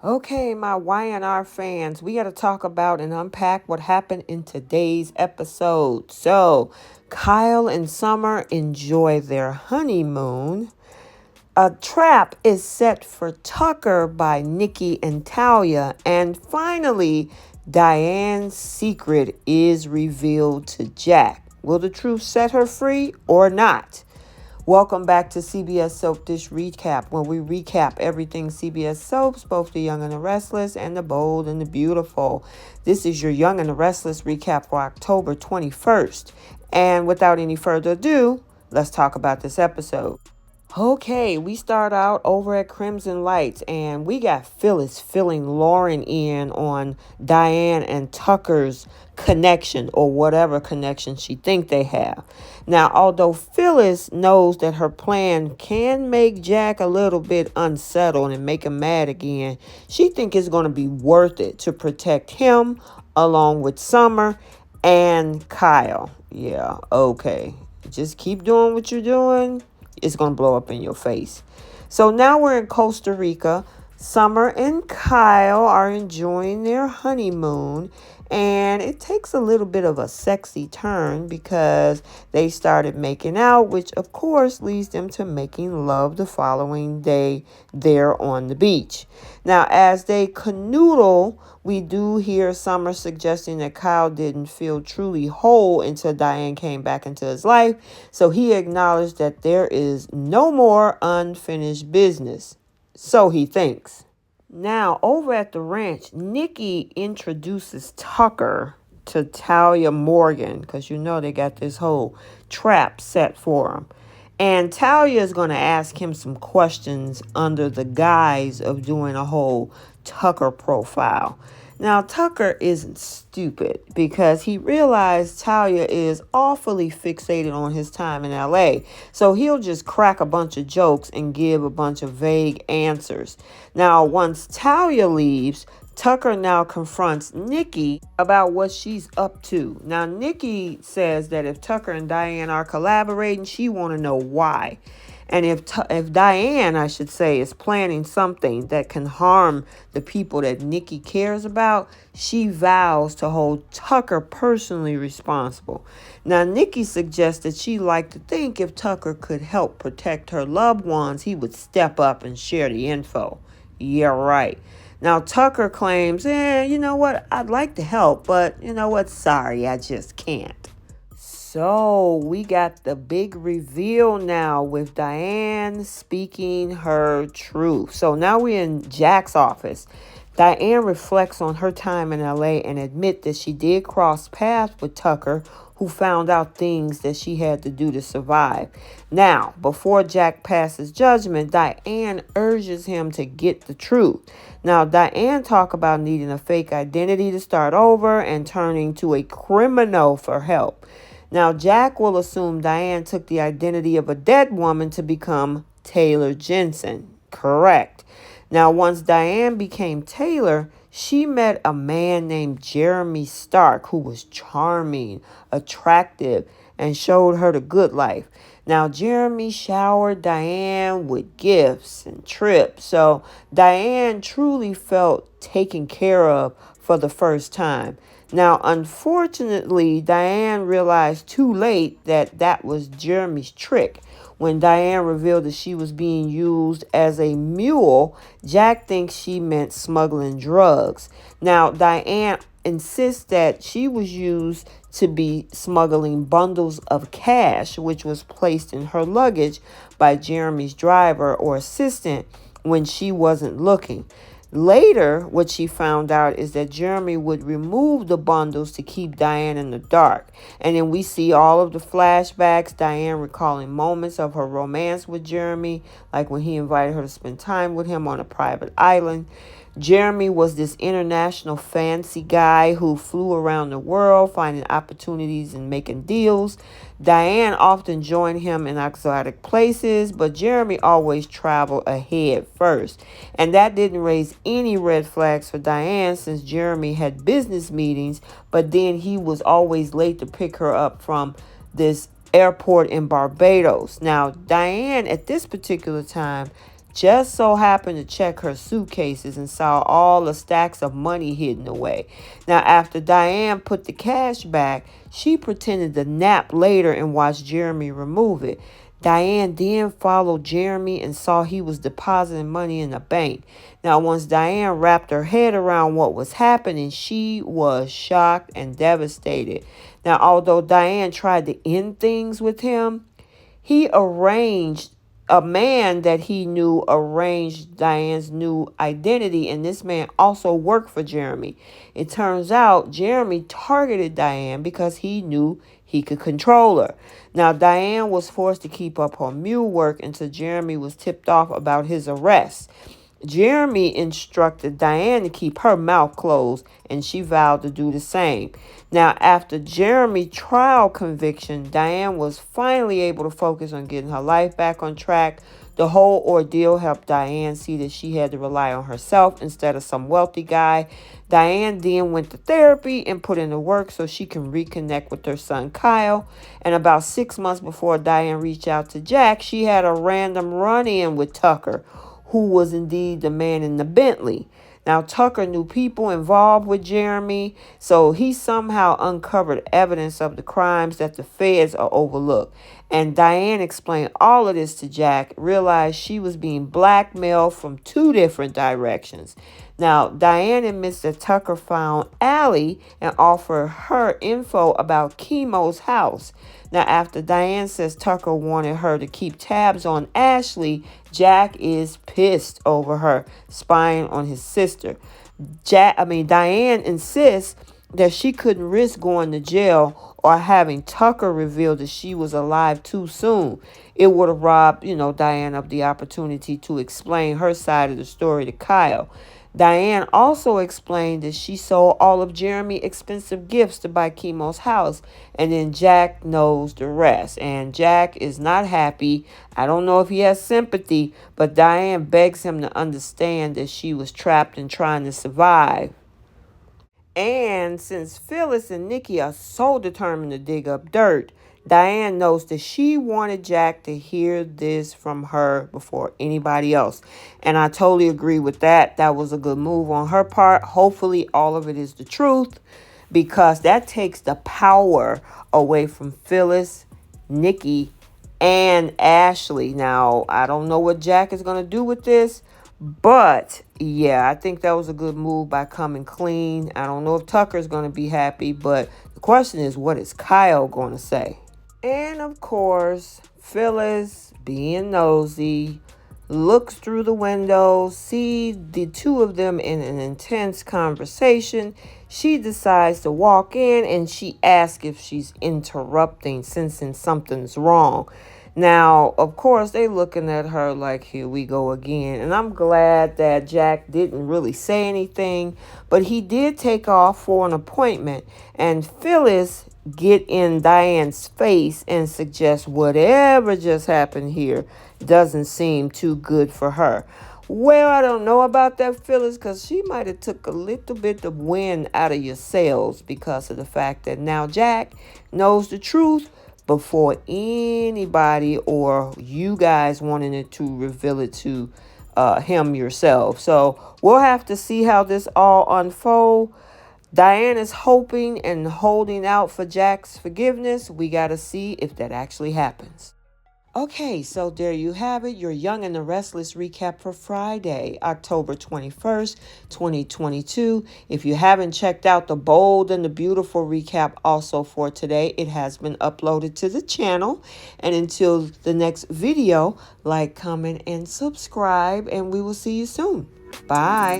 Okay, my Y&R fans, we got to talk about and unpack what happened in today's episode. So, Kyle and Summer enjoy their honeymoon. A trap is set for Tucker by Nikki and Talia. And finally, Diane's secret is revealed to Jack. Will the truth set her free or not? Welcome back to CBS Soap Dish Recap, where we recap everything CBS Soaps, both the Young and the Restless and the Bold and the Beautiful. This is your Young and the Restless recap for October 21st. And without any further ado, let's talk about this episode. Okay, we start out over at Crimson Lights, and we got Phyllis filling Lauren in on Diane and Tucker's connection, or whatever connection she think they have. Now, although Phyllis knows that her plan can make Jack a little bit unsettled and make him mad again, she think it's going to be worth it to protect him along with Summer and Kyle. Yeah, okay. Just keep doing what you're doing. It's going to blow up in your face. So now we're in Costa Rica. Summer and Kyle are enjoying their honeymoon. And it takes a little bit of a sexy turn because they started making out, which of course leads them to making love the following day there on the beach. Now, as they canoodle, we do hear Summer suggesting that Kyle didn't feel truly whole until Diane came back into his life. So he acknowledged that there is no more unfinished business. So he thinks. Now, over at the ranch, Nikki introduces Tucker to Talia Morgan because you know they got this whole trap set for him. And Talia is going to ask him some questions under the guise of doing a whole Tucker profile. Now, Tucker isn't stupid because he realized Talia is awfully fixated on his time in LA. So he'll just crack a bunch of jokes and give a bunch of vague answers. Now, once Talia leaves, Tucker now confronts Nikki about what she's up to. Now, Nikki says that if Tucker and Diane are collaborating, she want to know why. And if Diane, I should say, is planning something that can harm the people that Nikki cares about, she vows to hold Tucker personally responsible. Now, Nikki suggests that she like to think if Tucker could help protect her loved ones, he would step up and share the info. Yeah, right. Now, Tucker claims, you know what, I'd like to help, but you know what, sorry, I just can't. So we got the big reveal now with Diane speaking her truth. So now we're in Jack's office. Diane reflects on her time in LA and admits that she did cross paths with Tucker, who found out things that she had to do to survive. Now, before Jack passes judgment, Diane urges him to get the truth. Now, Diane talk about needing a fake identity to start over and turning to a criminal for help. Now, Jack will assume Diane took the identity of a dead woman to become Taylor Jensen. Correct. Now, once Diane became Taylor, she met a man named Jeremy Stark who was charming, attractive, and showed her the good life. Now, Jeremy showered Diane with gifts and trips, so Diane truly felt taken care of for the first time. Now, unfortunately, Diane realized too late that that was Jeremy's trick. When Diane revealed that she was being used as a mule, Jack thinks she meant smuggling drugs. Now, Diane insists that she was used to be smuggling bundles of cash, which was placed in her luggage by Jeremy's driver or assistant when she wasn't looking. Later, what she found out is that Jeremy would remove the bundles to keep Diane in the dark. And then we see all of the flashbacks, Diane recalling moments of her romance with Jeremy, like when he invited her to spend time with him on a private island. Jeremy was this international fancy guy who flew around the world, finding opportunities and making deals. Diane often joined him in exotic places, but Jeremy always traveled ahead first. And that didn't raise any red flags for Diane since Jeremy had business meetings, but then he was always late to pick her up from this airport in Barbados. Now, Diane, at this particular time, just so happened to check her suitcases and saw all the stacks of money hidden away. Now, after Diane put the cash back, she pretended to nap later and watched Jeremy remove it. Diane then followed Jeremy and saw he was depositing money in the bank. Now, once Diane wrapped her head around what was happening, she was shocked and devastated. Now, although Diane tried to end things with him, he arranged a man that he knew arranged Diane's new identity, and this man also worked for Jeremy. It turns out Jeremy targeted Diane because he knew he could control her. Now, Diane was forced to keep up her mule work until Jeremy was tipped off about his arrest. Jeremy instructed Diane to keep her mouth closed, and she vowed to do the same. Now, after Jeremy's trial conviction, Diane was finally able to focus on getting her life back on track. The whole ordeal helped Diane see that she had to rely on herself instead of some wealthy guy. Diane then went to therapy and put in the work so she can reconnect with her son Kyle. And about 6 months before Diane reached out to Jack, she had a random run-in with Tucker, who was indeed the man in the Bentley. Now, Tucker knew people involved with Jeremy, so he somehow uncovered evidence of the crimes that the feds are overlooked. And Diane explained all of this to Jack, realized she was being blackmailed from 2 different directions. Now, Diane admits that Tucker found Allie and offered her info about Chemo's house. Now, after Diane says Tucker wanted her to keep tabs on Ashley, Jack is pissed over her spying on his sister. Diane insists that she couldn't risk going to jail or having Tucker reveal that she was alive too soon. It would have robbed, Diane of the opportunity to explain her side of the story to Kyle. Diane also explained that she sold all of Jeremy's expensive gifts to buy Chemo's house, and then Jack knows the rest. And Jack is not happy. I don't know if he has sympathy, but Diane begs him to understand that she was trapped and trying to survive. And since Phyllis and Nikki are so determined to dig up dirt, Diane knows that she wanted Jack to hear this from her before anybody else. And I totally agree with that. That was a good move on her part. Hopefully all of it is the truth, because that takes the power away from Phyllis, Nikki, and Ashley. Now, I don't know what Jack is going to do with this, but yeah, I think that was a good move by coming clean. I don't know if Tucker's going to be happy, but the question is, what is Kyle going to say? And of course, Phyllis, being nosy, looks through the window, sees the 2 of them in an intense conversation. She decides to walk in and she asks if she's interrupting, sensing something's wrong. Now, of course, they looking at her like, here we go again. And I'm glad that Jack didn't really say anything, but he did take off for an appointment. And Phyllis get in Diane's face and suggest whatever just happened here doesn't seem too good for her. Well, I don't know about that, Phyllis, because she might have took a little bit of wind out of your sails because of the fact that now Jack knows the truth before anybody or you guys wanting it to reveal it to him yourself. So we'll have to see how this all unfolds. Diane is hoping and holding out for Jack's forgiveness. We got to see if that actually happens. Okay, so there you have it, your Young and the Restless recap for Friday, October 21st, 2022. If you haven't checked out the Bold and the Beautiful recap also for today, it has been uploaded to the channel. And until the next video, like, comment, and subscribe, and we will see you soon. Bye.